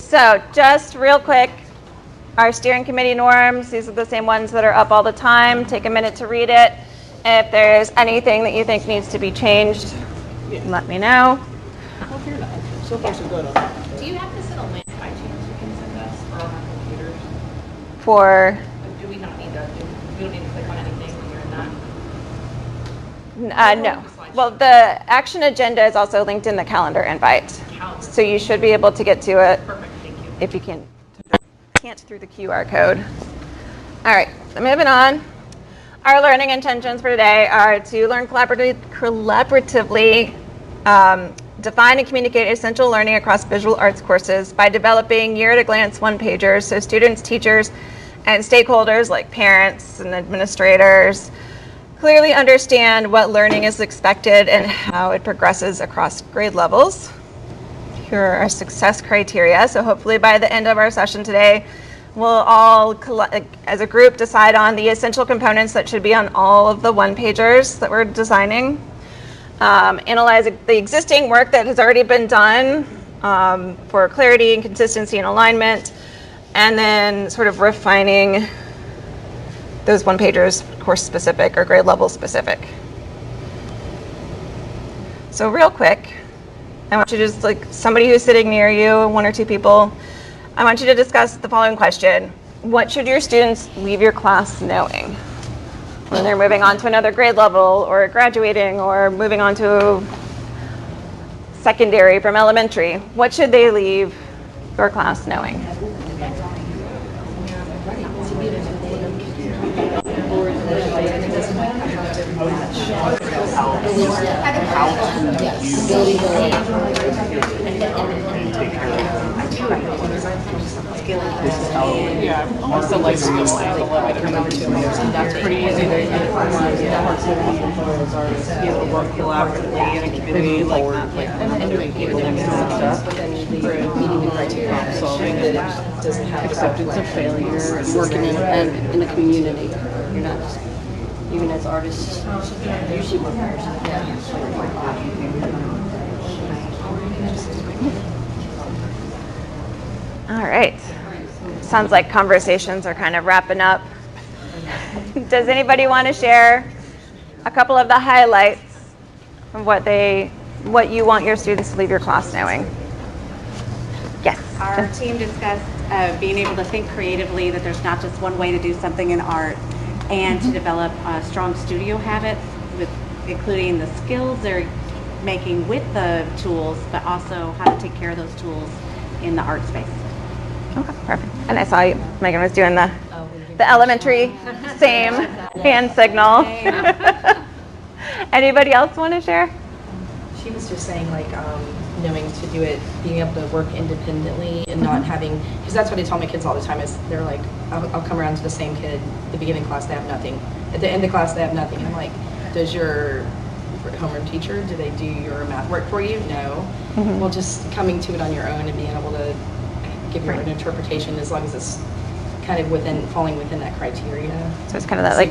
So just real quick, our steering committee norms, these are the same ones that are up all the time. Take a minute to read it. If there's anything that you think needs to be changed, let me know. So far, so good on that. Do you have this in a link by chance you can send us for on our computers? For? Do we not need to, we don't need to click on anything when you're in that? No. Well, the action agenda is also linked in the calendar invite. So you should be able to get to it. Perfect, thank you. If you can't through the QR code. All right, so moving on. Our learning intentions for today are to learn collaboratively, define and communicate essential learning across visual arts courses by developing year-at-a-glance one-pagers so students, teachers, and stakeholders like parents and administrators clearly understand what learning is expected and how it progresses across grade levels. Here are our success criteria. So hopefully by the end of our session today, we'll all, as a group, decide on the essential components that should be on all of the one-pagers that we're designing. Analyze the existing work that has already been done for clarity and consistency and alignment, and then sort of refining those one-pagers course-specific or grade-level specific. So real quick, I want you to just, like, somebody who's sitting near you, one or two people, I want you to discuss the following question. What should your students leave your class knowing when they're moving on to another grade level or graduating or moving on to secondary from elementary? What should they leave your class knowing? Yeah, also like skill set. That's pretty easy to be able to work collaboratively in a community like that, like meeting the criteria, solving acceptance of failure, and working in the community. You're not just, even as artists, you should work All right. Sounds like conversations are kind of wrapping up. Does anybody want to share a couple of the highlights of what you want your students to leave your class knowing? Yes. Our team discussed being able to think creatively, that there's not just one way to do something in art, and to develop strong studio habits, with including the skills they're making with the tools, but also how to take care of those tools in the art space. Okay, perfect. And I saw you, Megan was doing the elementary same hand signal. Anybody else want to share? She was just saying, like, knowing to do it, being able to work independently and not having, because that's what I tell my kids all the time, is they're like, I'll come around to the same kid, the beginning class, they have nothing. At the end of class, they have nothing. And I'm like, does your homeroom teacher, do they do your math work for you? No. Well, just coming to it on your own and being able to give your own interpretation, as long as it's kind of falling within that criteria. So it's kind of that, like,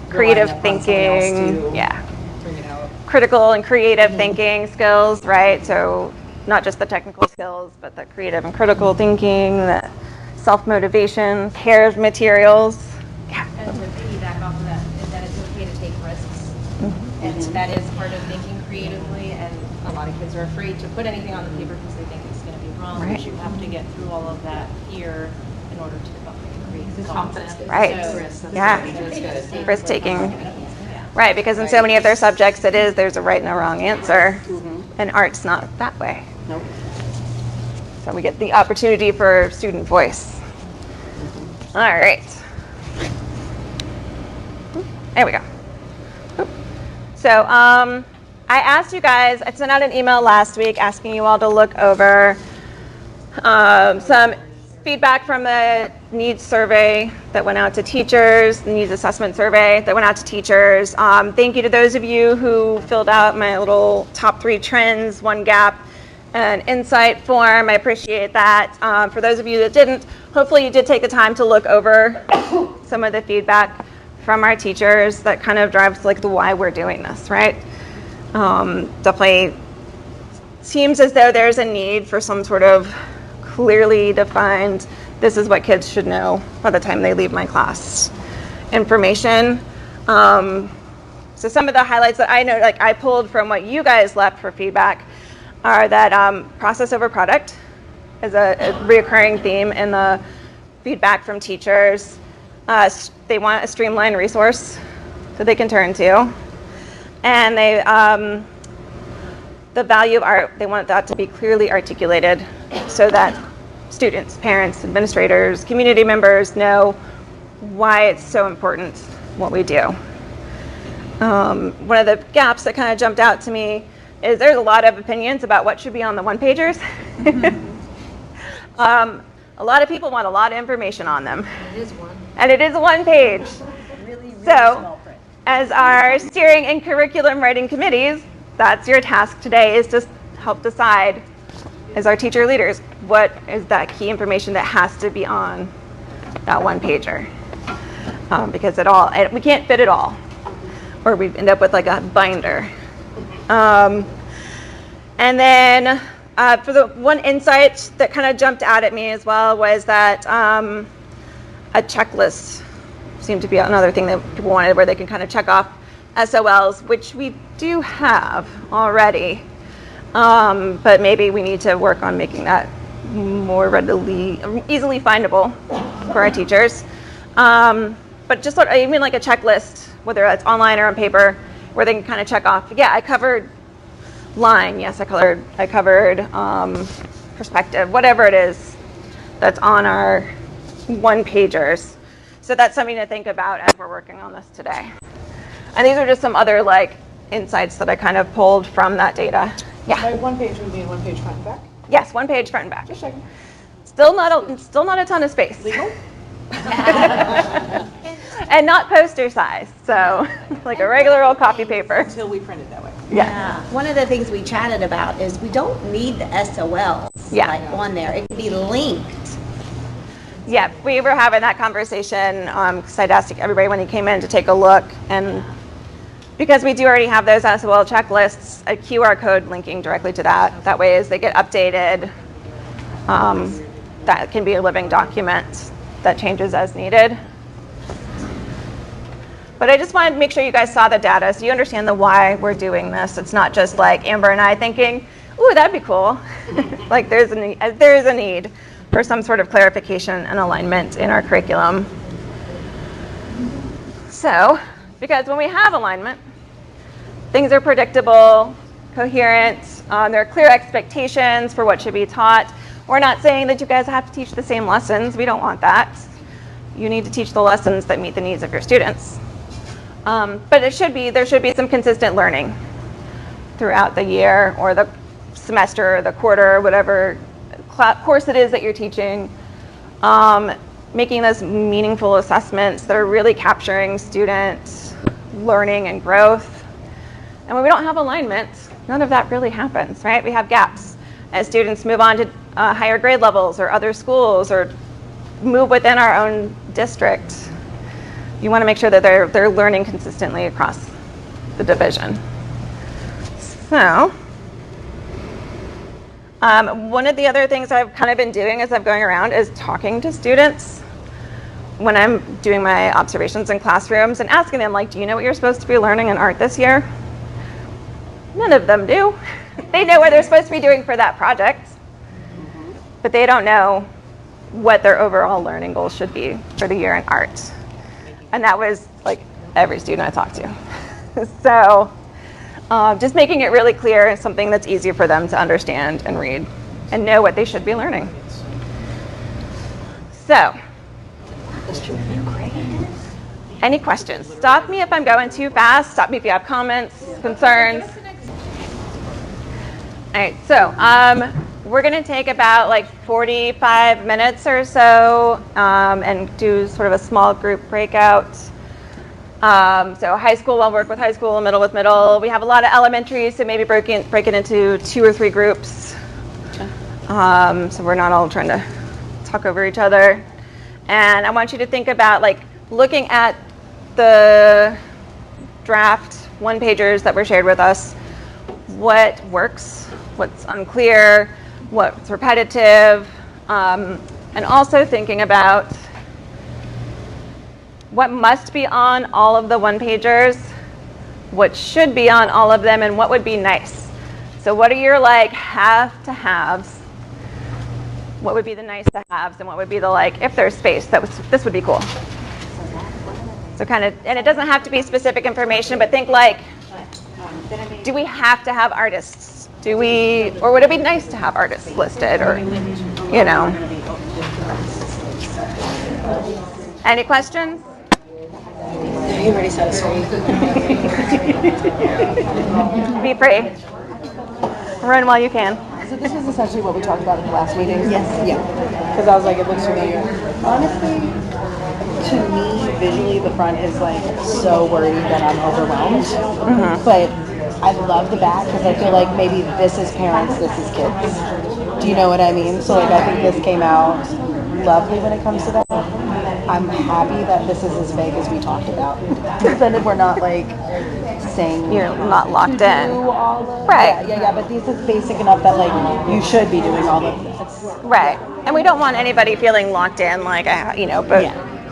creative thinking, bring it out. Critical and creative thinking skills, right? So not just the technical skills, but the creative and critical thinking, the self-motivation, care of materials. And to piggyback off of that, is that it's okay to take risks. And that is part of thinking creatively, and a lot of kids are afraid to put anything on the paper because they think it's going to be wrong. Right. But you have to get through all of that fear in order to create confidence. Right. So, Risk taking. Right, because in so many of their subjects there's a right and a wrong answer. And art's not that way. Nope. So we get the opportunity for student voice. All right. There we go. So I asked you guys, I sent out an email last week asking you all to look over some feedback from the needs survey that went out to teachers, the needs assessment survey that went out to teachers. Thank you to those of you who filled out my little top 3 trends, 1 gap, and insight form. I appreciate that. For those of you that didn't, hopefully you did take the time to look over some of the feedback from our teachers that kind of drives like the why we're doing this, right? Definitely seems as though there's a need for some sort of clearly defined, this is what kids should know by the time they leave my class information. So some of the highlights that I know, like I pulled from what you guys left for feedback, are that process over product is a reoccurring theme in the feedback from teachers. They want a streamlined resource that they can turn to. And they, the value of art, they want that to be clearly articulated so that students, parents, administrators, community members know why it's so important what we do. One of the gaps that kind of jumped out to me is there's a lot of opinions about what should be on the one-pagers. A lot of people want a lot of information on them. It is one. And it is one page. Really So, small print. as our steering and curriculum writing committees, that's your task today, is to help decide, as our teacher leaders, what is that key information that has to be on that one-pager. Because we can't fit it all, or we end up with like a binder. And then for the one insight that kind of jumped out at me as well was that a checklist seemed to be another thing that people wanted, where they can kind of check off SOLs, which we do have already. But maybe we need to work on making that more easily findable for our teachers. But just even like a checklist, whether that's online or on paper, where they can kind of check off, yeah, I covered line, yes, I covered perspective, whatever it is that's on our one-pagers. So that's something to think about as we're working on this today. And these are just some other like insights that I kind of pulled from that data. Yeah. By one page, we mean one page front and back? Yes, one page front and back. Just checking. Still not a ton of space. Legal? And not poster size, so like a regular old copy paper. Until we print it that way. Yeah. One of the things we chatted about is we don't need the SOLs like on there. It can be linked. Yeah, we were having that conversation because I'd asked everybody when he came in to take a look, and because we do already have those SOL checklists, a QR code linking directly to that. That way, as they get updated, that can be a living document that changes as needed. But I just wanted to make sure you guys saw the data so you understand the why we're doing this. It's not just like Amber and I thinking, ooh, that'd be cool. Like there's a need for some sort of clarification and alignment in our curriculum. So, because when we have alignment, things are predictable, coherent, there are clear expectations for what should be taught. We're not saying that you guys have to teach the same lessons. We don't want that. You need to teach the lessons that meet the needs of your students. But there should be some consistent learning throughout the year or the semester or the quarter, whatever course it is that you're teaching. Making those meaningful assessments that are really capturing student learning and growth. And when we don't have alignment, none of that really happens, right? We have gaps as students move on to higher grade levels or other schools or move within our own district. You want to make sure that they're learning consistently across the division. So, one of the other things I've kind of been doing as I'm going around is talking to students when I'm doing my observations in classrooms and asking them, like, do you know what you're supposed to be learning in art this year? None of them do. They know what they're supposed to be doing for that project, but they don't know what their overall learning goals should be for the year in art. And that was like every student I talked to. So just making it really clear is something that's easier for them to understand and read and know what they should be learning. So, any questions? Stop me if I'm going too fast. Stop me if you have comments, concerns. All right, so we're going to take about like 45 minutes or so and do sort of a small group breakout. So high school, I'll work with high school, middle with middle. We have a lot of elementary, so maybe break it into 2 or 3 groups. So we're not all trying to talk over each other. And I want you to think about like looking at the draft one-pagers that were shared with us. What works? What's unclear? What's repetitive? And also thinking about what must be on all of the one-pagers, what should be on all of them, and what would be nice. So what are your like have-to-haves? What would be the nice-to-haves, and what would be the like, if there's space, this would be cool. So kind of, and it doesn't have to be specific information, but think like, do we have to have artists? Do we, or would it be nice to have artists listed, or, you know? Any questions? You already said it's free. Be free. Run while you can. So this is essentially what we talked about in the last meeting? Yes. Yeah. Because I was like, it looks familiar. Honestly, to me, visually, the front is like so wordy that I'm overwhelmed. Mm-hmm. But I love the back because I feel like maybe this is parents, this is kids. Do you know what I mean? So like I think this came out lovely when it comes to that. I'm happy that this is as vague as we talked about. Because then we're not like saying You're not locked in. all of Right. Yeah, but this is basic enough that like you should be doing all of this. Right. And we don't want anybody feeling locked in, like, but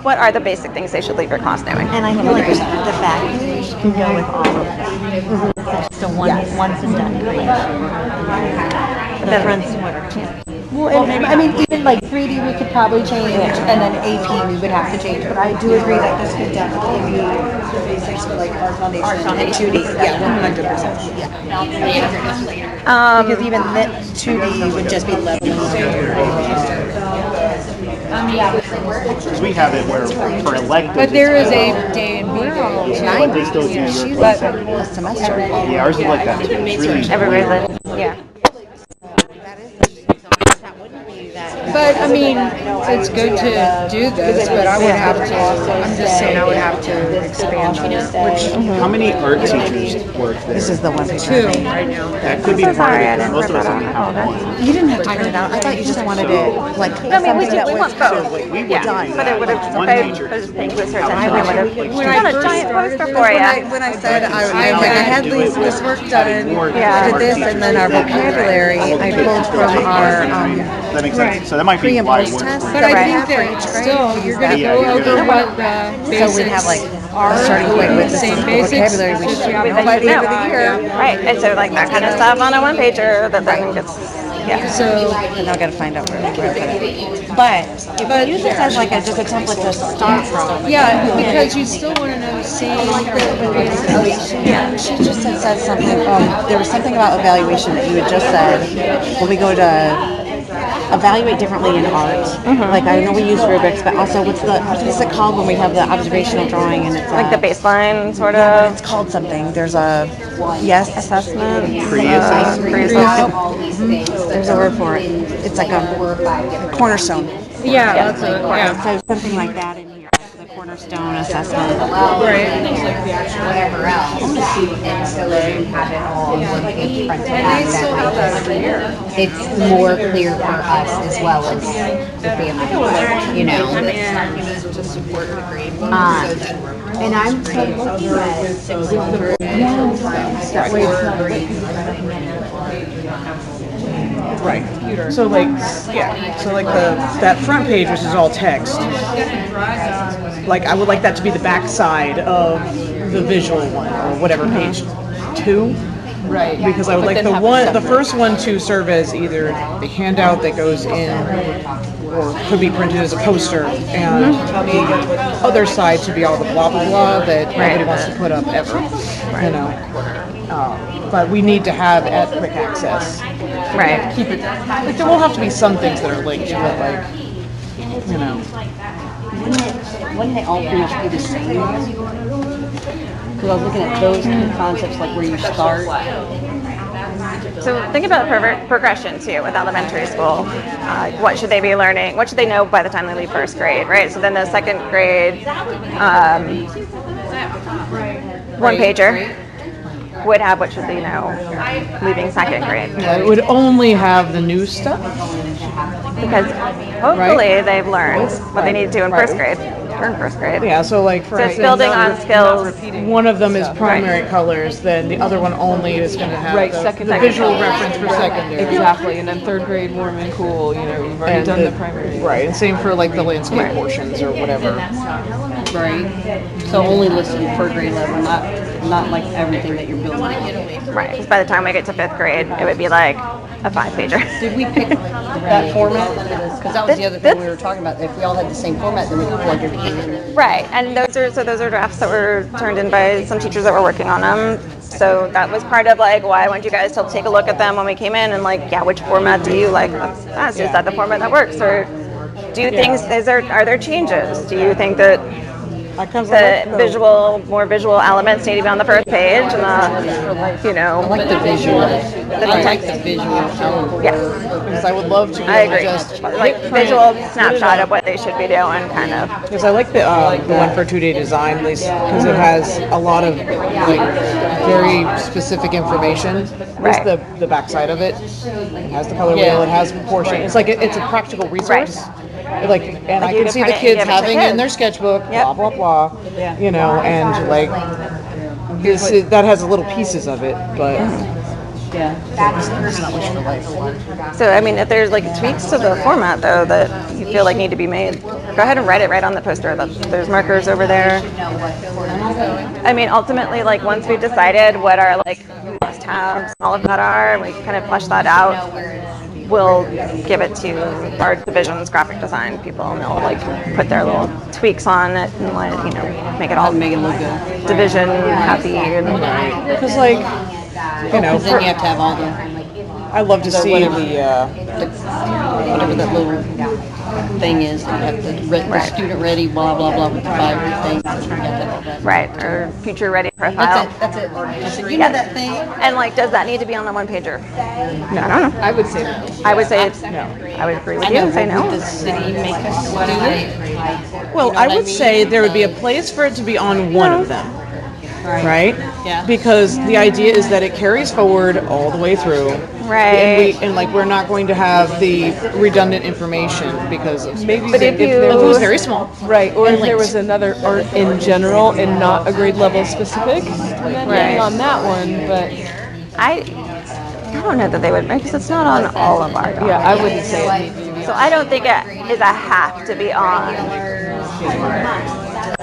what are the basic things they should leave your class knowing? And I feel like the back page can go with all of them. It's just a once and done creation. The front sweater too. Well, I mean, even like 3D we could probably change, and then AP we would have to change. But I do agree that this could definitely be the basics for like art foundation and 2D. Yeah, 100%. Yeah. Because even 2D would just be leveling. Because we have it where for electives. But there is a day and week. But they still do your But a semester. Yeah, ours is like that too. It's really Everybody's like, yeah. But I mean, it's good to do this, but I would have to, I'm just saying I would have to expand on it. How many art teachers work there? This is the one page. 2 right now. That could be part of it. Because most of us only have one. You didn't have to print it out. I thought you just wanted it like I mean, we want So both. like, we would Yeah, but it would have, one if teacher. I was paying close attention, I would have When I done a first giant started poster this, for you. When I said I had this work done, Yeah. I did this, and then our vocabulary, I pulled from our That makes sense. So that might be pre and why post one test. But I think that still, you're going to Yeah, go you're over gonna- what the basics So we'd have like are. a starting point with the same same basics. vocabulary we just should you have know by the end of the No. year. Right, and so like that kind of stuff on a one pager that then gets, yeah. So, And I've got to find out where to put it. But if we use this as like just a template to start from. yeah, because you still want to know, see like the basics. Yeah, she just said something. There was something about evaluation that you had just said when we go to evaluate differently in art. Like I know we use rubrics, but also what's it called when we have the observational drawing and it's Like the baseline sort Yeah, of it's called something. There's a assessment. Pre-assessment. there's a word for it. It's like a cornerstone. Yeah, that's a, yeah. So something like that in here, like the cornerstone assessment. Right. Whatever else, and so that you have it all in one page front to back. It's more clear for us as well as the family, you know. And I'm looking at 600. That way it's not right. So like, yeah. So like that front page, which is all text. Like I would like that to be the back side of the visual one or whatever page 2. Right. Because I would like the first one to serve as either the handout that goes in or could be printed as a poster, and the other side to be all the blah blah blah that nobody wants to put up ever. You know. But we need to have at quick access. Right. Keep it. Like there will have to be some things that are linked, but like, you know. Wouldn't they all pretty much be the same? Because I was looking at those two concepts, like where you start. So think about progression too with elementary school. What should they be learning? What should they know by the time they leave first grade, right? So then the second grade one pager would have what should they know leaving second grade. Yeah, it would only have the new stuff. Because hopefully they've learned what they need to do in first grade. Turn first grade. Yeah, so like for So it's instance, building on skills. one of them is primary colors, then the other one only is going to have the visual reference for secondary. Exactly, and then third grade warm and cool, you know, we've already done the primary. Right, and same for like the landscape portions or whatever. Right. So only listed for grade level, not like everything that you're building. Right, because by the time we get to 5th grade, it would be like a 5-pager. Did we pick that format? Because that was the other thing we were talking about. If we all had the same format, then we could plug everything in. Right, and those are drafts that were turned in by some teachers that were working on them. So that was part of like why I want you guys to take a look at them when we came in and like, yeah, which format do you like? Is that the format that works, or do you think are there changes? Do you think that the more visual elements need to be on the first page, and I like the visual. I like the visual element. Yeah, because I would love to be I able to agree. just Like visual snapshot of what they should be doing, kind of. Because I like the one for 2-day design, because it has a lot of like very specific information. Right. The backside of it. It has the color wheel. It has proportion. It's like it's a practical resource. Like, and I can see the kids having in their sketchbook, blah blah blah. You know, and like that has little pieces of it, but. So, I mean, if there's like tweaks to the format, though, that you feel like need to be made, go ahead and write it right on the poster. There's markers over there. I mean, ultimately, like once we've decided what our like must-haves and all of that are, we kind of flesh that out. We'll give it to our division's graphic design people, and they'll like put their little tweaks on it and like make it look good, division happy, and because like. You know, then you have to have all the. I love to see whatever that little thing is. You have the student ready, blah blah blah with the 5 things. Right, or future ready profile. That's it. You know that thing. And like, does that need to be on the 1-pager? No, I don't know. I would say no. I would say no. I would agree with you and say no. Would the city make us do it? Well, I would say there would be a place for it to be on one of them. Right? Yeah. Because the idea is that it carries forward all the way through. Right. And like we're not going to have the redundant information because of maybe but if it was very small. Right, or if there was another art in general and not a grade level specific, then maybe on that one, but I don't know that they would, because it's not on all of our documents. yeah, I wouldn't say it needs to be. So I don't think it is a have to be on.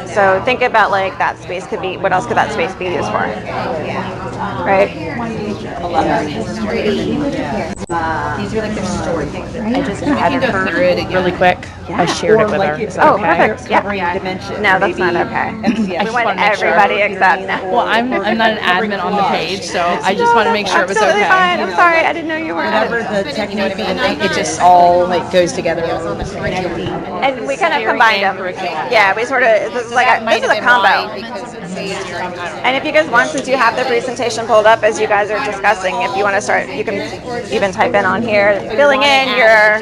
So think about like that space could be, what else could that space be used for? Right? These are like their story things. I just added her through it really quick. I shared it with her. Is that okay? Perfect. Yeah. Dimension. No, that's not okay. We want everybody except no. Well, I'm not an admin on the page, so I just want to make sure it was Absolutely okay. fine. I'm sorry. I didn't know you were. Whatever the technique, it just all like goes together. And we kind of combined them. Yeah, we sort of. This is like this is a combo. And if you guys want, since you have the presentation pulled up as you guys are discussing, if you want to start, you can even type in on here, filling in your.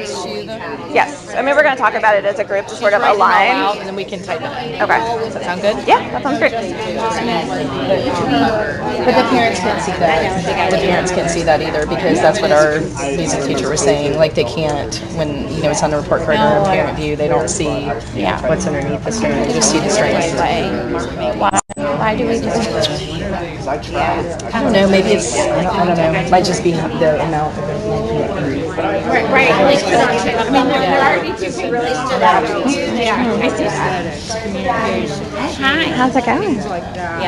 Yes, I mean we're going to talk about it as a group to sort of align. And then we can type it. Okay. Does that sound good? Yeah, that sounds great. But the parents can't see that. The parents can't see that either because that's what our music teacher was saying. Like they can't, when it's on the report card or parent view, they don't see what's underneath the string. They just see the strings. Why do we do this? I don't know. Maybe it's I don't know. It might just be the amount of information. Right. I mean, there are teachers who really stood out. Yeah, I see that. Hi. How's it going?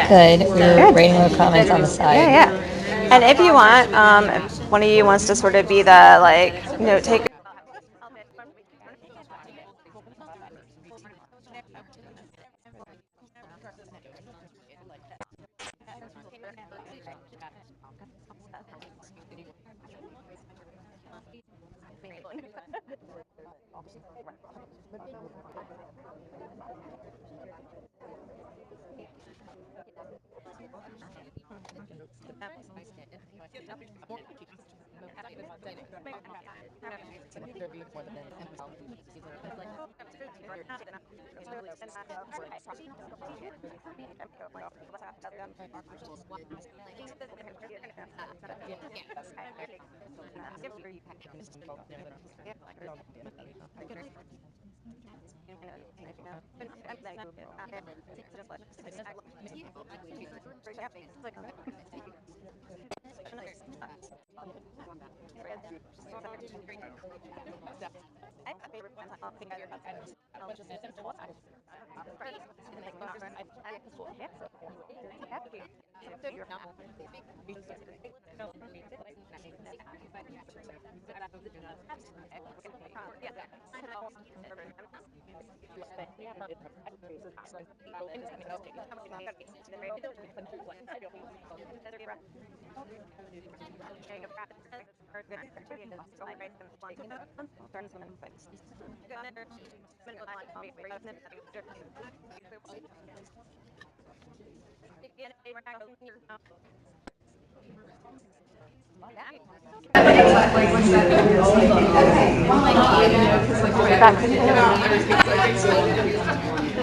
Good. We're rating little comments on the side. Yeah. And if you want, if one of you wants to sort of be the like note taker.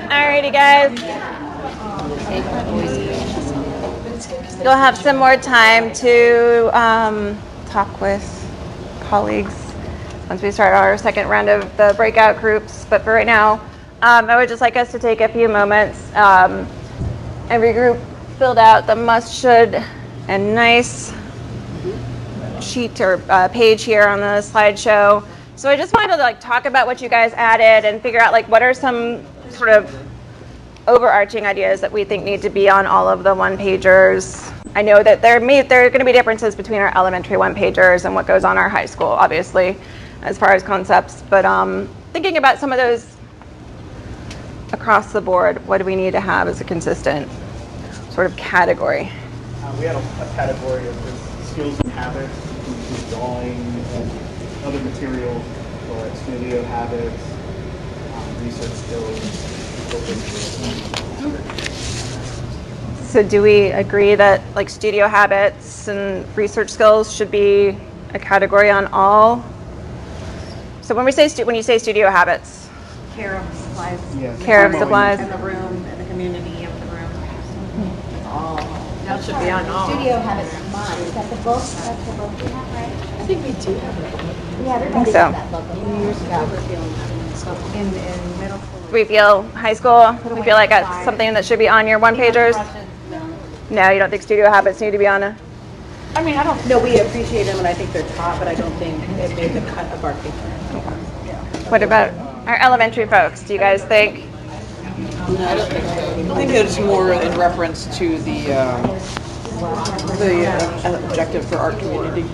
Alrighty, guys. You'll have some more time to talk with colleagues once we start our second round of the breakout groups. But for right now, I would just like us to take a few moments. Every group filled out the must, should, and nice sheet or page here on the slideshow. So I just wanted to talk about what you guys added and figure out what are some sort of overarching ideas that we think need to be on all of the one-pagers. I know that there are going to be differences between our elementary one-pagers and what goes on our high school, obviously, as far as concepts. But thinking about some of those across the board, what do we need to have as a consistent sort of category? We had a category of just skills and habits, including drawing and other materials, or studio habits, research skills. So do we agree that studio habits and research skills should be a category on all? So when you say studio habits, Care of supplies. Yes. Care of supplies. And the room and the community of the room. All. That should be on all. Studio habits of mine. Is that the book? That's the book we have, right? I think we do have it. Yeah, everybody so. has that book. Years ago. In middle school. Do we feel high school? Do we feel like that's something that should be on your one-pagers? No, you don't think studio habits need to be on a... I mean, I don't know. We appreciate them, and I think they're taught, but I don't think it made the cut of our paper. What about our elementary folks? Do you guys think? I don't think so. I think it's more in reference to the objective for art community.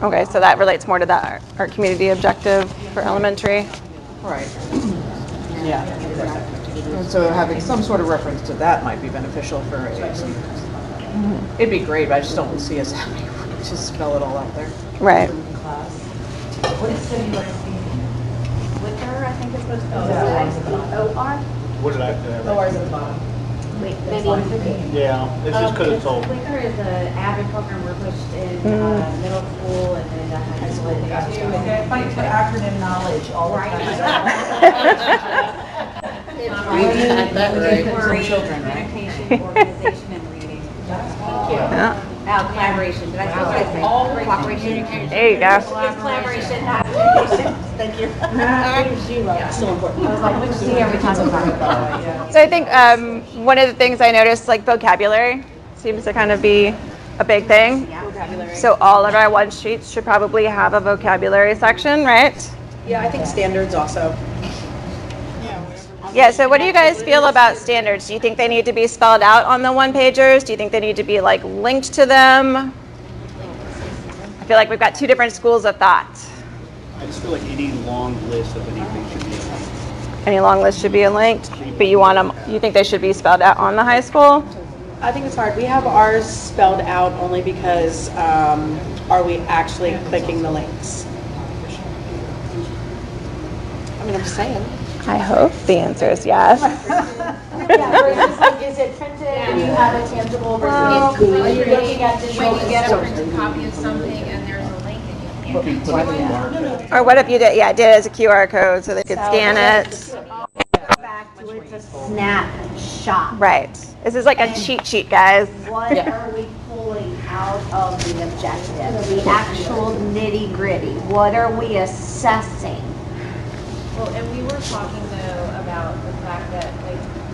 Okay, so that relates more to that art community objective for elementary. Right. Yeah. And so having some sort of reference to that might be beneficial for it'd be great, but I just don't see us having to spell it all out there. Right. What is studio Wicker, I think it's supposed to be O-R? What did I say? O-R is at the bottom. Wait, maybe. Yeah, it's just because it's old. Wicker is an avid program we're pushed in middle school and then high school. It's funny to put acronym knowledge all the time. We've had that right. For children, communication, organization, and reading. Thank you. Yeah. Collaboration. Did I say all cooperation? There you go. It's collaboration, not communication. Thank you. Still important. I was like, which see every time about. So I think one of the things I noticed, vocabulary seems to kind of be a big thing. Vocabulary. So all of our one sheets should probably have a vocabulary section, right? Yeah, I think standards also. Yeah, so what do you guys feel about standards? Do you think they need to be spelled out on the one-pagers? Do you think they need to be linked to them? I feel like we've got two different schools of thought. I just feel like any long list of anything should be linked. Any long list should be linked, but you think they should be spelled out on the high school? I think it's hard. We have ours spelled out only because are we actually clicking the links? I mean, I'm just saying. I hope the answer is yes. Is it printed and you have it tangible versus you're looking at digital? When you get a printed copy of something and there's a link and you can't. Or what if you did it as a QR code so they could scan it? Back to it's a snapshot. Right. This is like a cheat sheet, guys. What are we pulling out of the objective? The actual nitty gritty. What are we assessing? Well, and we were talking though about the fact that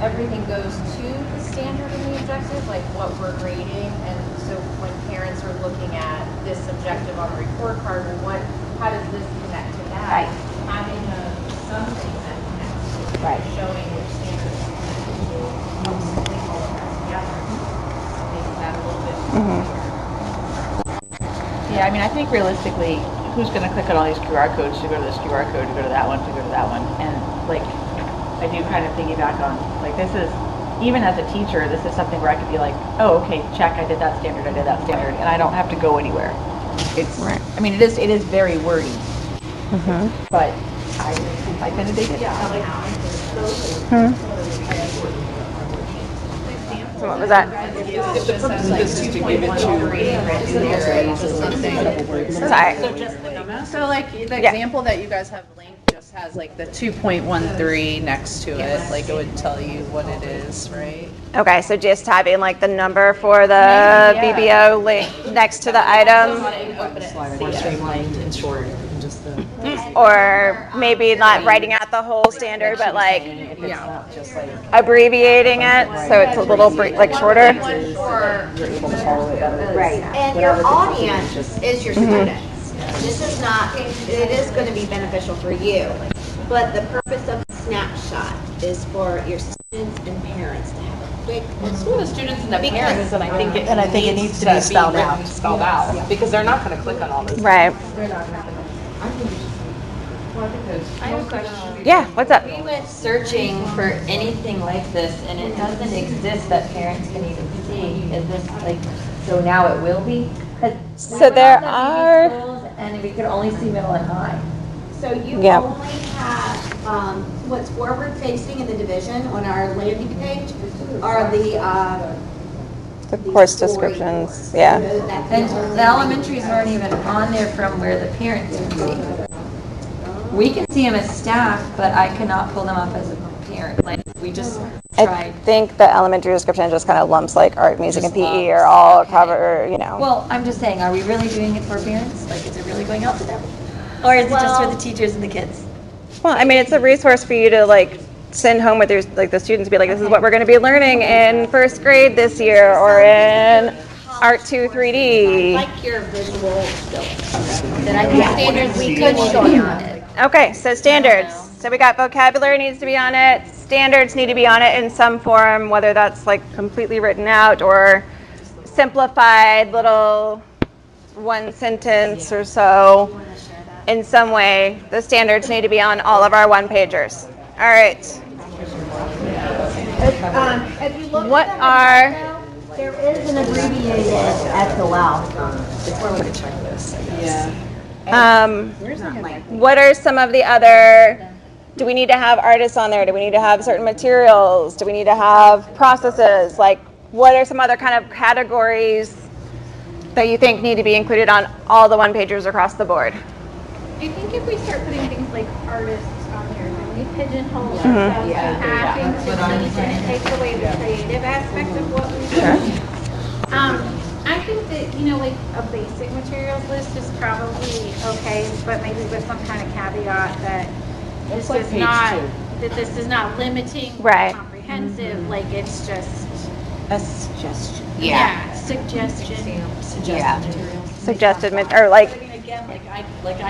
everything goes to the standard and the objective, like what we're grading, and so when parents are looking at this objective on the report card, or how does this connect to that? Right. Having something that connects to it, Right. showing which standard helps link all of that together, makes that a little bit more clear. Yeah, I mean, I think realistically, who's going to click on all these QR codes to go to this QR code, to go to that one, to go to that one? And like, I do kind of piggyback on, like, this is, even as a teacher, this is something where I could be like, oh, okay, check, I did that standard, and I don't have to go anywhere. It's, right. I mean, it is very wordy, but I kind of dig it. So what was that? If the purpose of this is to give it to. Sorry. So like the example that you guys have linked just has like the 2.13 next to it, like it would tell you what it is, right? Okay, so just having like the number for the BBO link next to the item, More streamlined and short. or maybe not writing out the whole standard, but like abbreviating it so it's a little like shorter. Right. And your audience is your students. This is not, it is going to be beneficial for you, but the purpose of the snapshot is for your students and parents to have a quick. It's for the students and the parents, and I think it needs to be spelled out. Spelled out, because they're not going to click on all this. Right. I have a question. Yeah, what's up? We went searching for anything like this, and it doesn't exist that parents can even see. Is this like, so now it will be? So there are, and we could only see middle and high. So you only have what's forward facing in the division on our landing page are the course descriptions, yeah. And the elementaries aren't even on there from where the parents can see. We can see them as staff, but I cannot pull them up as a parent. Like, we just tried. I think the elementary description just kind of lumps like art, music, and PE are all covered, you know. Well, I'm just saying, are we really doing it for parents? Like, is it really going out to them? Or is it just for the teachers and the kids? Well, I mean, it's a resource for you to like send home with your like the students, be like, this is what we're going to be learning in first grade this year, or in Art 2 3D. Like your visual skills. Then I think standards we could show on it. Okay, so standards. So we got vocabulary needs to be on it. Standards need to be on it in some form, whether that's like completely written out or simplified little one sentence or so. In some way, the standards need to be on all of our one-pagers. All right. If you look What at are... there is an abbreviated SOL. It's more like a checklist, I guess. What are some of the other... Do we need to have artists on there? Do we need to have certain materials? Do we need to have processes? Like, what are some other kind of categories that you think need to be included on all the one-pagers across the board? Do you think if we start putting things like artists on there, then we pigeonhole ourselves to having to teach, and it takes away the creative aspect of what we do? I think that, like a basic materials list is probably okay, but maybe with some kind of caveat that this is not, that this is not limiting or comprehensive, like it's just A suggestion. suggestion. Suggested materials. Suggested, or like... Again, I wouldn't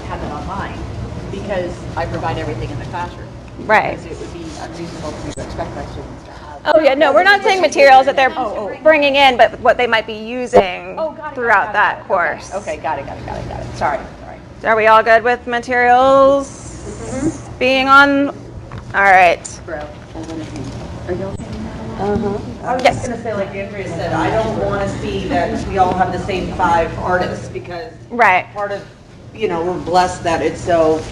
have that on mine because I provide everything in the classroom. Right. Because it would be unreasonable for me to expect my students to have. Oh yeah, no, we're not saying materials that they're bringing in, but what they might be using throughout that course. Okay, got it. Sorry. Are we all good with materials being on? All right. I was just going to say, like Andrea said, I don't want to see that we all have the same 5 artists because part of, we're blessed that it's so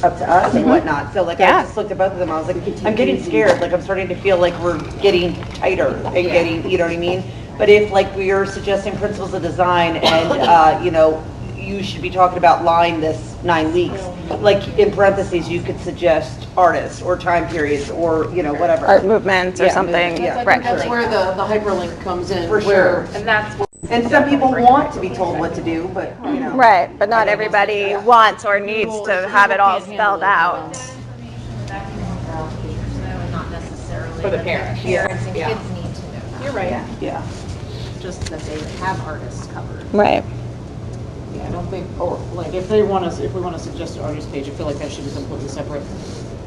up to us and whatnot. So like I just looked at both of them. I was like, I'm getting scared. Like I'm starting to feel like we're getting tighter and getting, you know what I mean? But if like we are suggesting principles of design and, you should be talking about line this 9 weeks. Like in parentheses, you could suggest artists or time periods or, whatever. Art movements or something. Yeah, right. That's where the hyperlink comes in. For sure. And that's And some people want to be told what to do, but, Right, but not everybody wants or needs to have it all spelled out. And not necessarily For the parents. Parents and Yeah. kids need to know that. You're right. Yeah. Just that they have artists covered. Right. Yeah, I don't think, or like, if we want to suggest an artist page, I feel like that should be completely separate.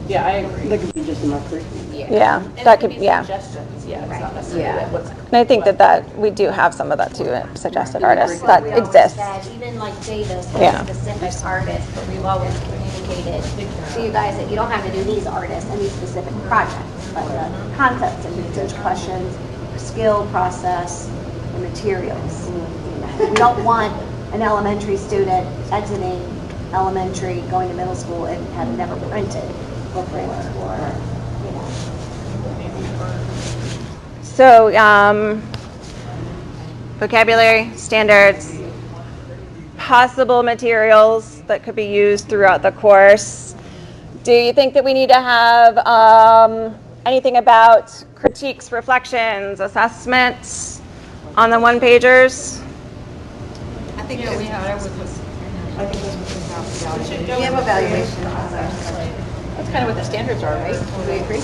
Yeah, I agree. That could be just in our curriculum. Yeah, that could, yeah. Suggestions, yeah, it's not necessarily what's. And I think that we do have some of that too, suggested artists that We always exists. said, even like Davis, Yeah. specific artists, but we've always communicated to you guys that you don't have to do these artists and these specific projects, but the concepts and research questions, skill process, and materials. We don't want an elementary student exiting elementary, going to middle school and have never printed booklets or, you know. So, vocabulary, standards, possible materials that could be used throughout the course. Do you think that we need to have anything about critiques, reflections, assessments on the one-pagers? I think we have it with this. I think that's what we have evaluation. That's kind of what the standards are, right? Do we agree?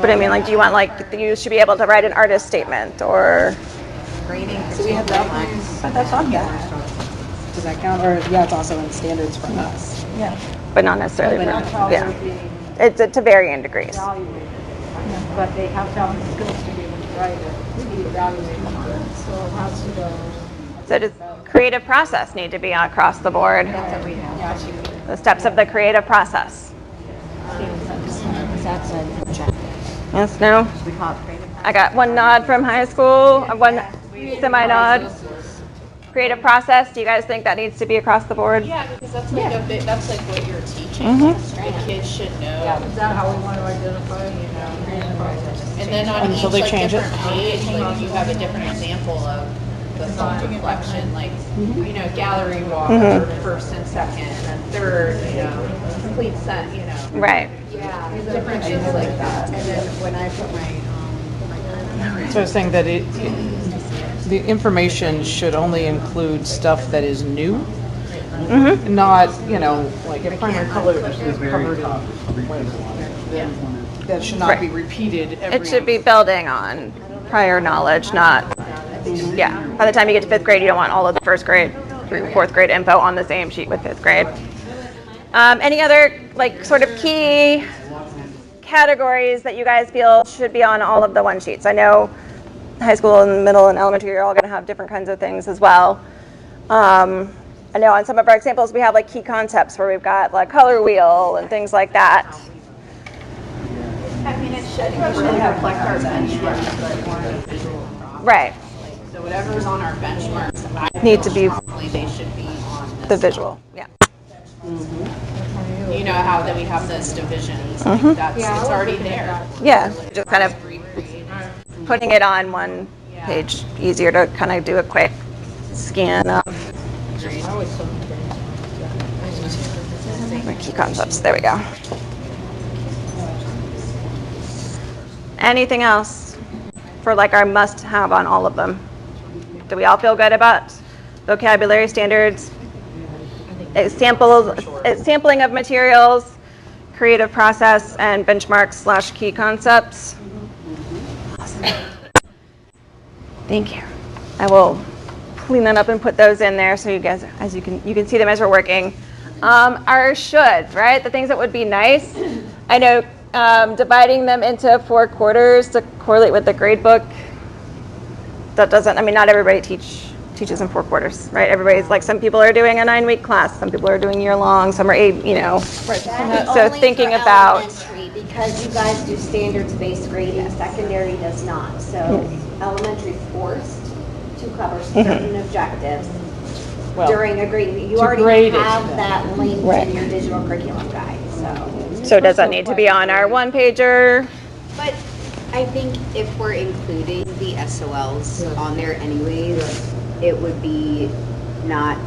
But I mean, like, do you want, like, you should be able to write an artist statement or? Grading. So we have that, but that's on here. Does that count? Or, yeah, it's also in standards for us. Yeah. But not necessarily. But for- yeah. It's to varying degrees. But they have to have the skills to be able to write it, to be evaluated on it, so it has to go. So does creative process need to be across the board? That's what we have. The steps of the creative process. That's an objective. Yes, no? We call it creative. I got one nod from high school, one semi-nod. Creative process, do you guys think that needs to be across the board? Yeah, because that's like a bit, that's like what you're teaching. Mhm. The kids should know. Is that how we want to identify, you know? And then on each Until they like change it. different page, like you have a different example of the thought reflection, like, you know, gallery walk, or first and second, and then third, you know, complete set, you know. Right. Yeah, different things like that. And then when I put my, So I was saying that the information should only include stuff that is new, not, you know, like if primary color is covered in, that should not be repeated every. It should be building on prior knowledge, not, yeah. By the time you get to fifth grade, you don't want all of the first grade through fourth grade info on the same sheet with fifth grade. Any other, like, sort of key categories that you guys feel should be on all of the one sheets? I know high school and middle and elementary are all going to have different kinds of things as well. I know on some of our examples we have like key concepts where we've got like color wheel and things like that. I mean, it should reflect our benchmarks, but more visual. Right. so whatever's on our benchmarks, I Need to be probably they should be on this. the visual. Yeah. You know how that we have those divisions, Mhm. like that's, it's already there. Yeah. Just kind of putting it on one page, easier to kind of do a quick scan of key concepts. There we go. Anything else for like our must-have on all of them? Do we all feel good about vocabulary standards, sampling of materials, creative process, and benchmarks / key concepts? Awesome. Thank you. I will clean that up and put those in there so you guys, as you can see them as we're working. Our shoulds, right? The things that would be nice. I know dividing them into 4 quarters to correlate with the grade book. That doesn't. I mean, not everybody teaches in 4 quarters, right? Everybody's like, some people are doing a 9-week class, some people are doing year long, some are 8. You know. Right. So thinking about because you guys do standards-based grading, secondary does not. So elementary is forced to cover certain objectives during a grading. You already have that linked in your digital curriculum guide. So does that need to be on our 1-pager? But I think if we're including the SOLs on there anyways, it would be not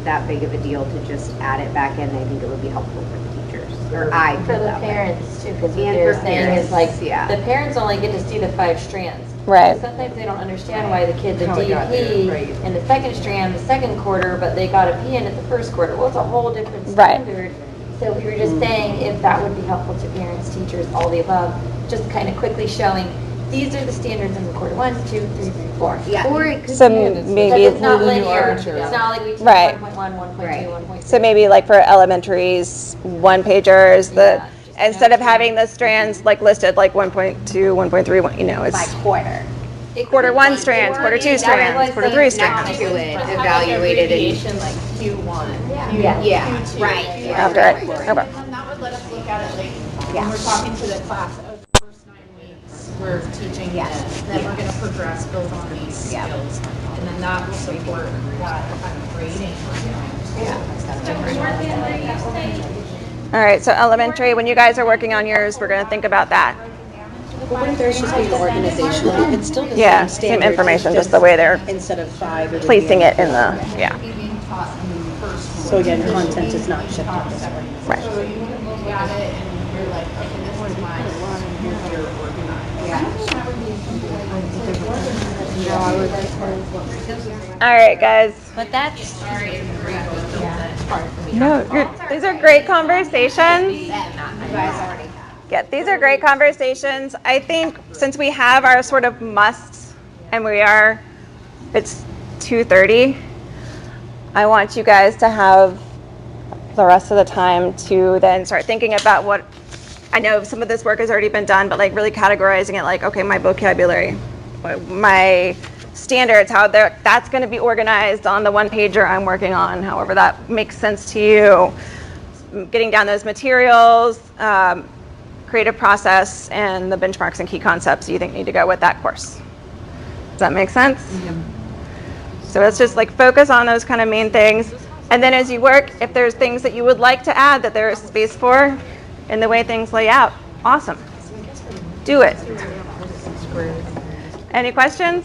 that big of a deal to just add it back in. I think it would be helpful for the teachers, or I For feel the that way. parents too, because what And they're for saying is parents, like, yeah. the parents only get to see the 5 strands. Right. Sometimes they don't understand why the kid, the How it got there, DP right. in the second strand, the second quarter, but they got a P in at the first quarter. Well, it's a whole different Right. standard. So we were just saying if that would be helpful to parents, teachers, all the above, just kind of quickly showing these are the standards in quarter 1, 2, 3, 4. Yeah. Or it could So be, maybe it's not really linear. arbitrary. It's not like we teach Right. 1.1, 1.2, 1.3. So maybe like for elementaries, one pagers, instead of having the strands like listed like 1.2, 1.3, you know, it's By quarter. quarter 1 strands, quarter 2 strands, quarter 3 strands. Next to it, evaluated in like Q1. Yeah, right. After it. Okay. And then that would let us look at it like when we're talking to the class, oh, the first 9 weeks we're teaching this, then we're going to progress, build on these skills, and then that will support that kind of grading. All right, so elementary, when you guys are working on yours, we're going to think about that. But wouldn't theirs just be the organizational? It's still the Yeah, same same standard, information, just the way they're instead of 5 or placing it in the, yeah. So again, content is not shifted. Right. So you look at it and you're like, okay, this is mine. You're organized. All right, guys. But that's No, these are great conversations. Yeah, these are great conversations. I think since we have our sort of musts and it's 2:30, I want you guys to have the rest of the time to then start thinking about what, I know some of this work has already been done, but like really categorizing it like, okay, my vocabulary, my standards, how that's going to be organized on the one pager I'm working on, however that makes sense to you. Getting down those materials, creative process, and the benchmarks and key concepts you think need to go with that course. Does that make sense? So let's just like focus on those kind of main things. And then as you work, if there's things that you would like to add that there is space for in the way things lay out, awesome. Do it. Any questions?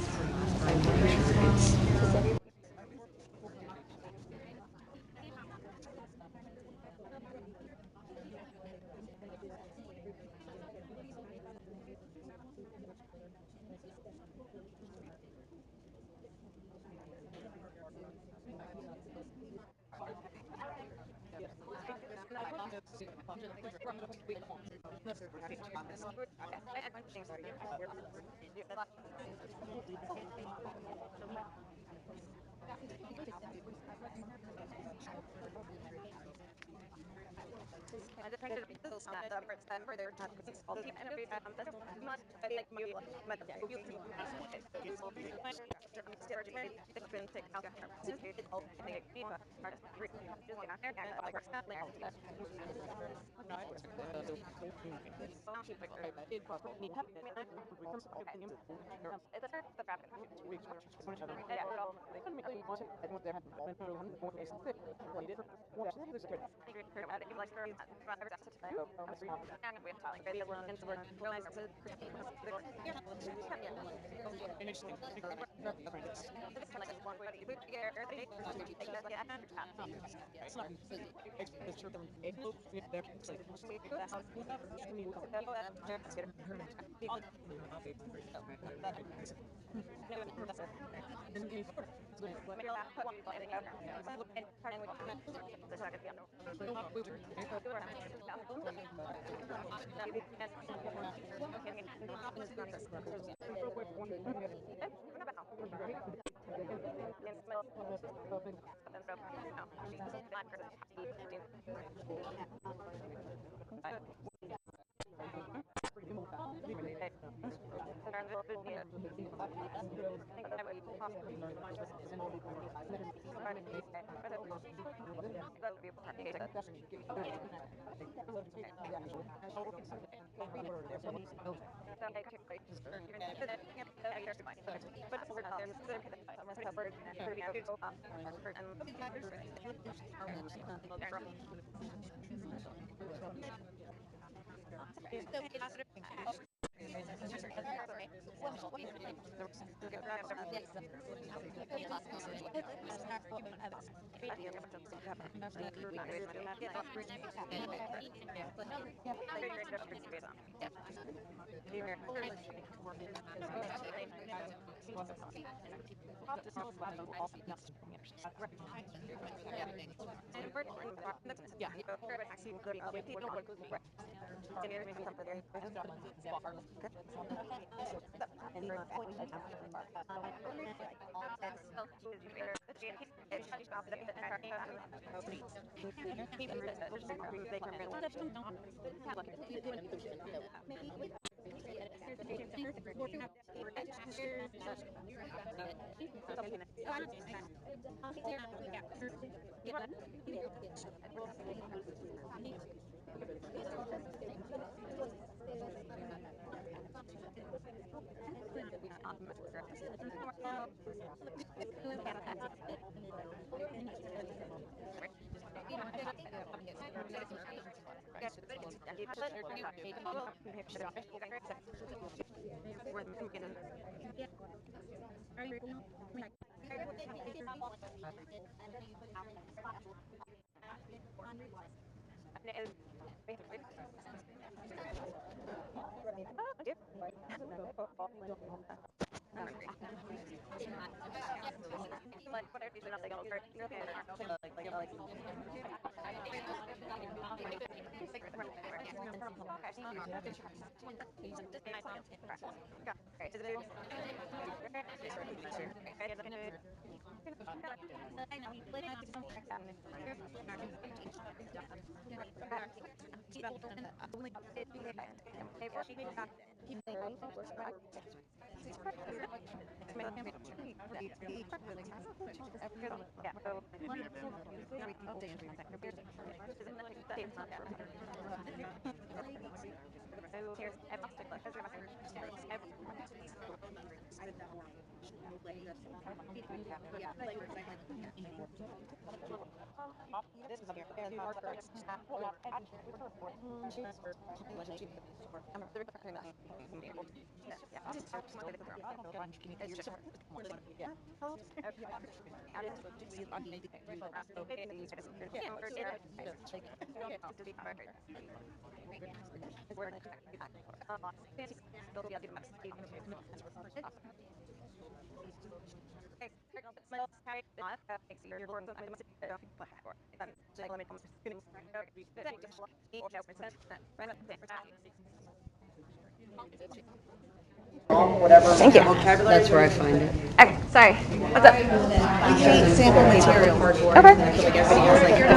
Thank you. That's where I find it. Okay, sorry. What's up? Create sample material. Okay.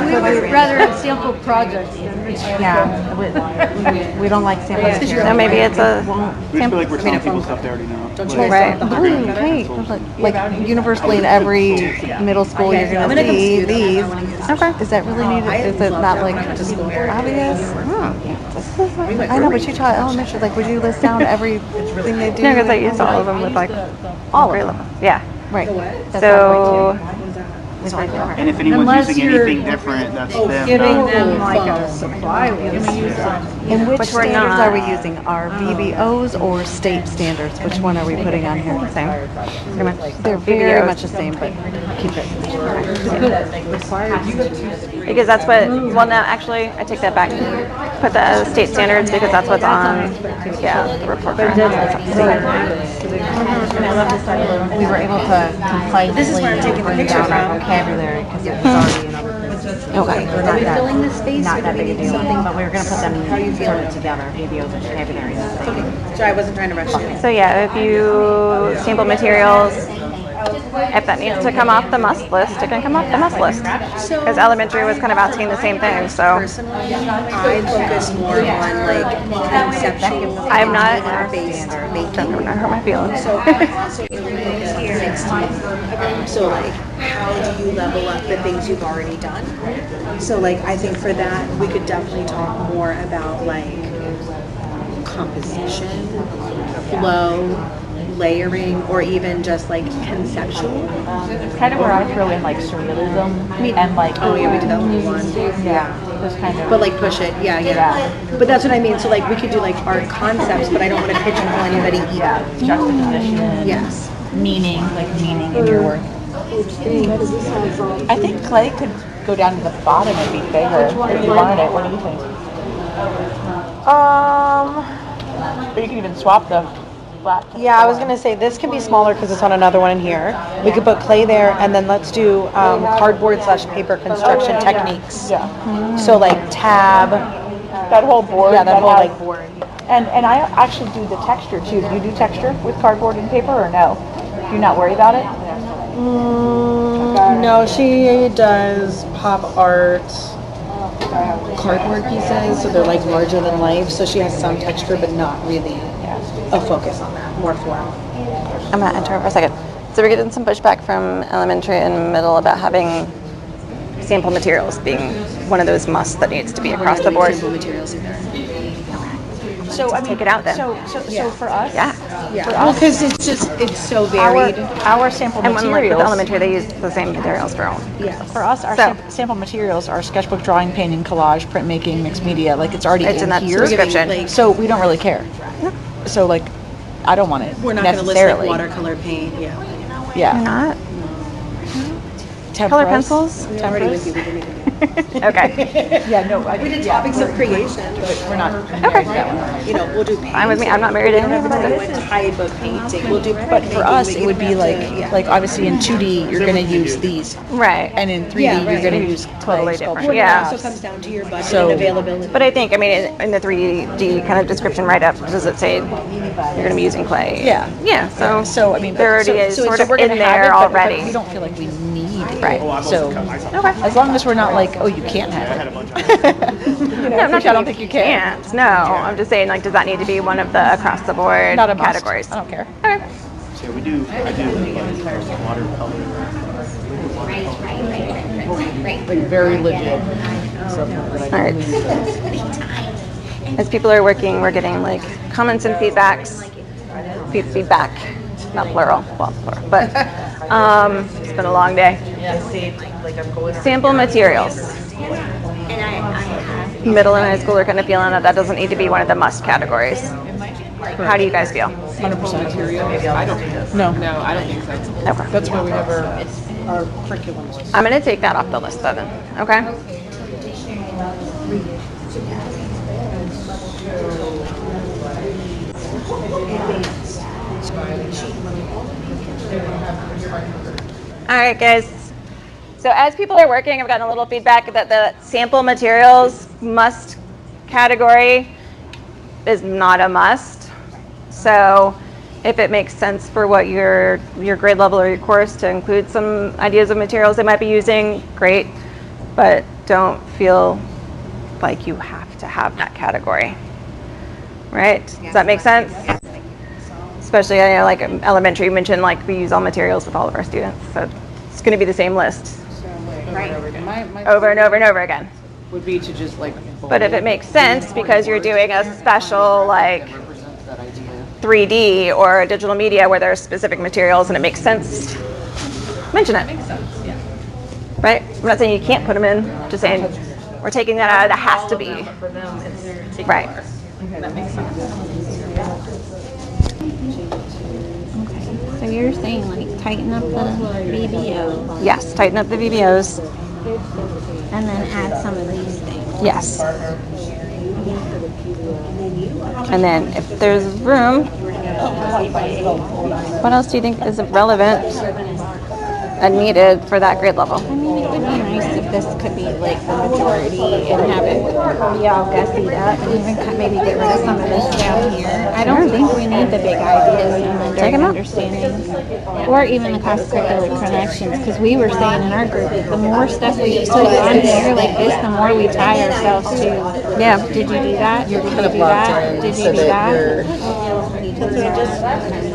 We would rather have sample projects than Yeah, we don't like sample material. So maybe it's a We just feel like we're telling people stuff they already know. right. Hey, like universally in every middle school, you're gonna see these. Okay. Is that really needed? Is it not like just obvious? I know, but you taught elementary. Like, would you list down everything they do? No, because I used all of them with like all grade of them. level. Yeah. Right. So. And if anyone's using anything different, that's them. giving them like a supply list. And which standards are we using? Our VBOs or state standards? Which one are we putting on here? Same. Pretty much. They're very much the same, but keep it. Because that's what, well, no, actually, I take that back. Put that as state standards because that's what's on, the report card. We were able to concisely bring down our vocabulary because it was already in other places. Okay. Not that big a deal. But we were going to put them sort of together, VBOs and vocabulary. So I wasn't trying to rush you. So yeah, if you sample materials, if that needs to come off the must list, it can come off the must list. Because elementary was kind of asking the same thing, so. Personally, I focus more on like conceptual. I'm not. Based Don't hurt my feelings. So so like, how do you level up the things you've already done? So like, I think for that, we could definitely talk more about like composition, flow, layering, or even just like conceptual. It's kind of where I throw in like surrealism and like Oh yeah, we did that one. yeah, just kind of. But like push it, yeah. But that's what I mean. So like we could do like art concepts, but I don't want to pigeonhole anybody either. Juxtaposition. Yes. meaning in your work. I think clay could go down to the bottom and be bigger if you wanted it. What do you think? Or you can even swap the flat. Yeah, I was gonna say this can be smaller because it's on another one in here. We could put clay there, and then let's do cardboard/paper construction techniques. Yeah. So like tab. That whole board. Yeah, that whole like board. And I actually do the texture too. Do you do texture with cardboard and paper or no? Do you not worry about it? No, she does pop art cardboard pieces, so they're like larger than life. So she has some texture, but not really a focus on that. More form. I'm gonna interrupt for a second. So we're getting some pushback from elementary and middle about having sample materials being one of those musts that needs to be across the board. Sample materials either. So I mean, take it out then. So for us, Yeah. For Well, us, because it's so varied. our sample And when like with materials. elementary, they use the same materials for all. Yeah, for us, our So- sample materials are sketchbook, drawing, painting, collage, printmaking, mixed media. Like it's already It's in that here. description. So we don't really care. So like, I don't want it We're not going to list necessarily. like watercolor paint. Yeah. Yeah. You're not? Temperas. Color pencils? I'm already with you. We didn't even Okay. Yeah, no. We did topics of creation, but We're not. Okay. you know, we'll do paint. Fine with me. I'm not married to any of What them. type of painting? We'll do. But for us, it would be like obviously in 2D you're going to use these, Right. and in 3D Yeah, you're right. going to use Totally clay different. sculpture. Yeah. It also comes down to your budget So- and availability. But I think, I mean, in the 3D kind of description write-up, does it say you're going to be using clay? Yeah. Yeah, so I mean, there already is so sort we're of gonna in have there it, but already. we don't feel like we need it. Right. So as long as we're not like, oh, you can't have it. No, I'm not Which I don't think you can. can't. No, I'm just saying, like, does that need to be one of the across-the-board Not a must. categories? I don't care. Okay. So I do watercolor. Like very legit. All right. As people are working, we're getting like comments and feedbacks. Feedback, not plural, well, plural, but it's been a long day. Sample materials. Middle and high school are kind of feeling that doesn't need to be one of the must categories. How do you guys feel? 100%. No, I don't think so. Okay. That's why we have our curriculum. I'm going to take that off the list then, okay? All right, guys. So as people are working, I've gotten a little feedback that the sample materials must category is not a must. So if it makes sense for what your grade level or your course to include some ideas of materials they might be using, great. But don't feel like you have to have that category. Right? Does that make sense? Especially, I know, like elementary, you mentioned like we use all materials with all of our students. So it's going to be the same list. Right. Over and over and over again. Would be to just like. But if it makes sense because you're doing a special like 3D or a digital media where there's specific materials and it makes sense, mention it. Makes sense. Yeah. Right? I'm not saying you can't put them in, just saying we're taking that out of the has to be. For them, it's taking Right. over. Okay, that makes sense. So you're saying like tighten up the VBO Yes, tighten up the VBOs. and then add some of these things. Yes. And then if there's room, what else do you think is relevant and needed for that grade level? I mean, it would be nice if this could be like the majority and have it be all gussied up and even maybe get rid of some of this down here. I don't think we need the big ideas and the Take 'em direct out. understandings or even the cross-curricular connections, because we were saying in our group, the more stuff we put on here like this, the more we tie ourselves to. Yeah. Did you do that? You're Did kind you of do locked that? in Did so you do that that? you're.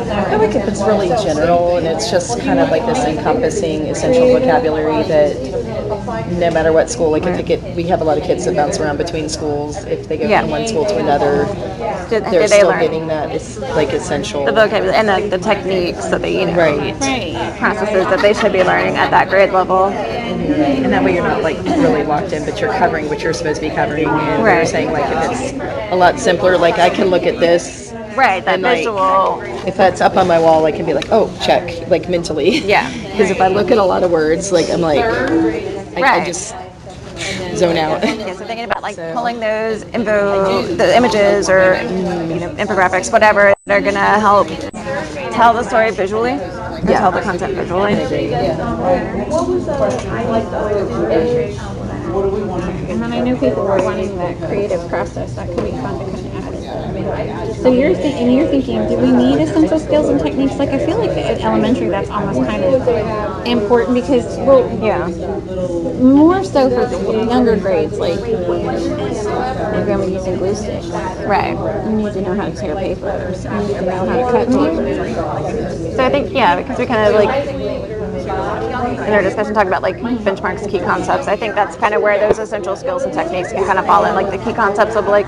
I like if it's really general and it's just kind of like this encompassing essential vocabulary that no matter what school, like if they get, we have a lot of kids that bounce around between schools. If they go Yeah. from one school to another, Did they're they still learn getting that it's like essential. the vocabulary and the techniques that they, Right. processes that they should be learning at that grade level? And that way you're not like really locked in, but you're covering what you're supposed to be covering. And Right. we're saying like if it's a lot simpler, like I can look at this Right, that And, like, visual. if that's up on my wall, I can be like, oh, check, like mentally. Yeah. Because if I look at a lot of words, like I'm like, I just zone out. Yeah, so thinking about like pulling those the images or infographics, whatever, that are gonna help tell the story visually, or tell the content visually. And then I know people were wanting that creative process. That could be fun to kind of add in there. So you're thinking, do we need essential skills and techniques? Like I feel like at elementary, that's almost kind of important because, more so for the younger grades, like you're going to be using glue sticks. Right. You need to know how to tear paper. You need to know how to cut paper. So I think, because we kind of like in our discussion talked about like benchmarks, key concepts. I think that's kind of where those essential skills and techniques can kind of fall in. Like the key concepts of like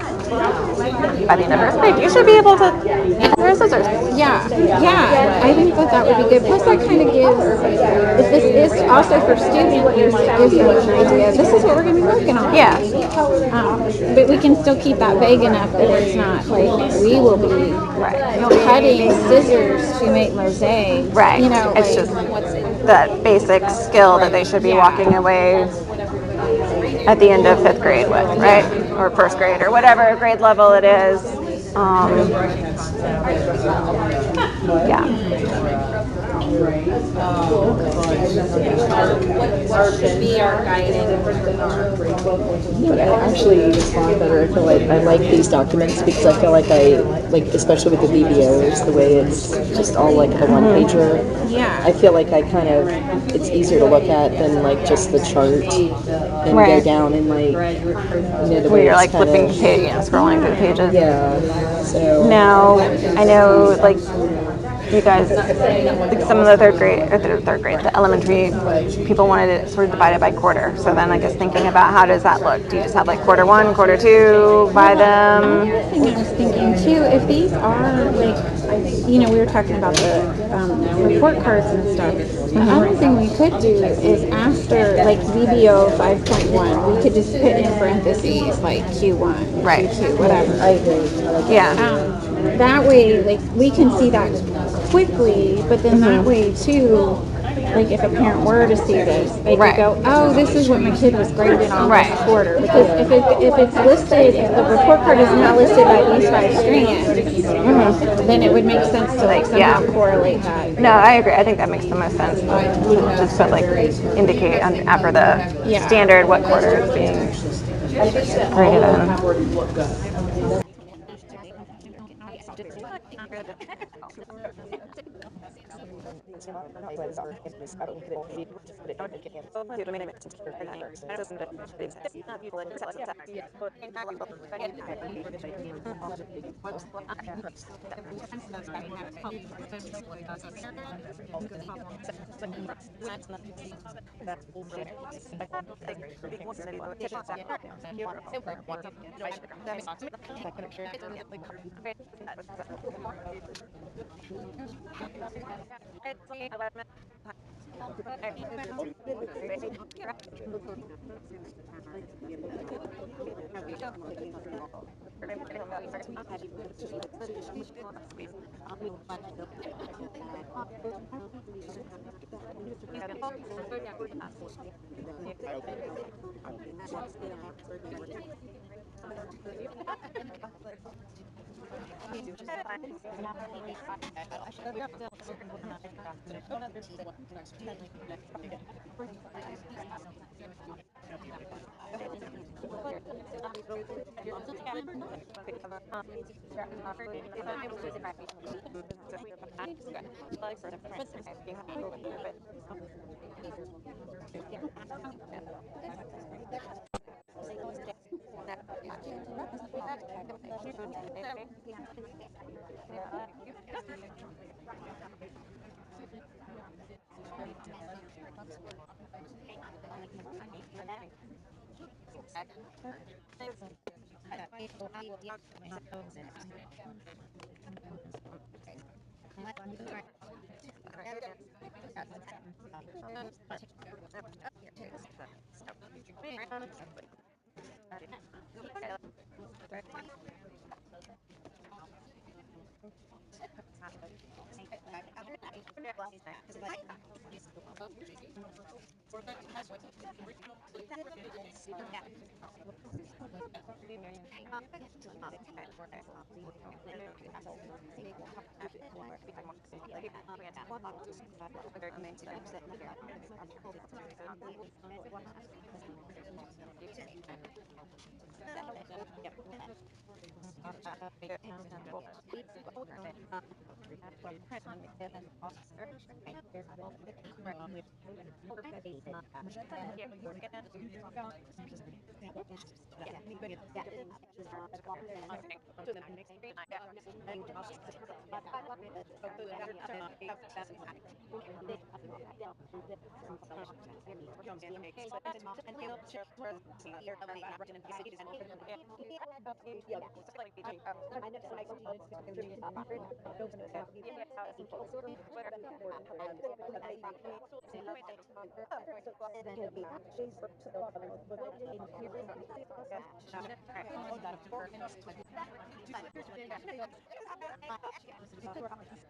by the end of first grade, you should be able to use your scissors. Yeah, I think that would be good. Plus, that kind of gives, if this is also for students, gives them an idea. This is what we're going to be working on. Yeah. But we can still keep that vague enough that it's not like we will be cutting scissors to make mosaics. Right. like, It's just that basic skill that they should be walking away at the end of 5th grade with, right? Or 1st grade, or whatever grade level it is. What should be our guiding? I actually respond better. I feel like I like these documents because I feel like especially with the VBOs, the way it's just all like the one pager. Yeah. I feel like it's easier to look at than like just the chart and go down and like, the where you're like flipping the page, scrolling through the pages. Yeah. So now I know like you guys, like some of the the elementary people wanted it sort of divided by quarter. So then I guess thinking about how does that look? Do you just have like quarter 1, quarter 2 by them? Another thing I was thinking too, if these are like, we were talking about the report cards and stuff. The other thing we could do is after like VBO 5.1, we could just put in parentheses like Q1, right, Q2, whatever. I agree. That way, like we can see that quickly, but then that way too, like if a parent were to see this, they could go, oh, this is what my kid was graded on this quarter. Because if it's listed, if the report card is not listed by these 5 strands, then it would make sense to like somehow correlate that. No, I agree. I think that makes the most sense. Just put like indicate after the standard what quarter is being graded in.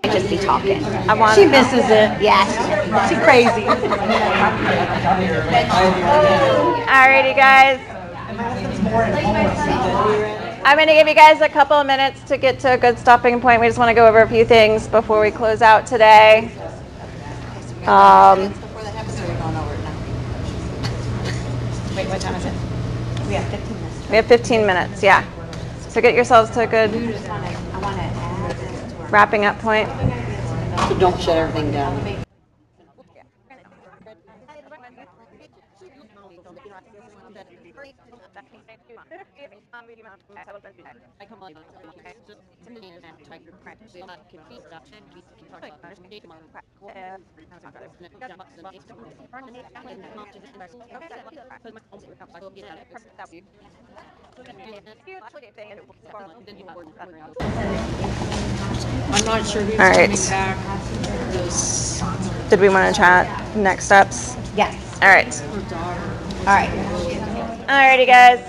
Just be talking. She misses it. Yes. She's crazy. Alrighty, guys. I'm going to give you guys a couple of minutes to get to a good stopping point. We just want to go over a few things before we close out today. Wait, what time is it? We have 15 minutes. We have 15 minutes, yeah. So get yourselves to a good wrapping up point. So don't shut everything down. I'm not sure who's All right. coming back. Did we want to chat next steps? Yes. All right. All right. Alrighty, guys.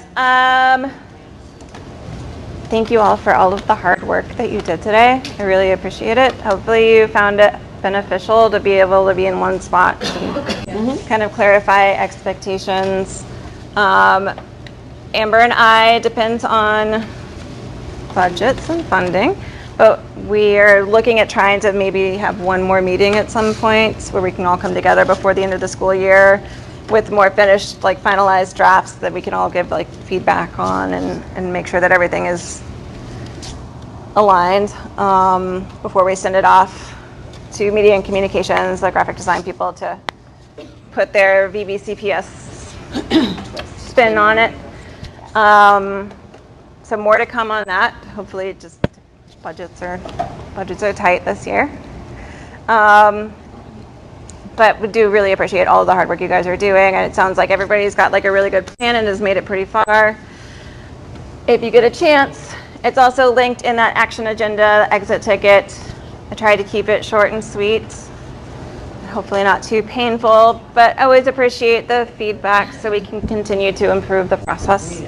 Thank you all for all of the hard work that you did today. I really appreciate it. Hopefully you found it beneficial to be able to be in one spot and kind of clarify expectations. Amber and I depends on budgets and funding, but we are looking at trying to maybe have one more meeting at some point where we can all come together before the end of the school year with more finished, like finalized drafts that we can all give like feedback on and make sure that everything is aligned before we send it off to media and communications, the graphic design people, to put their VBCPS spin on it. So more to come on that. Hopefully, just budgets are tight this year. But we do really appreciate all of the hard work you guys are doing, and it sounds like everybody's got like a really good plan and has made it pretty far. If you get a chance, it's also linked in that action agenda exit ticket. I try to keep it short and sweet, hopefully not too painful, but I always appreciate the feedback so we can continue to improve the process.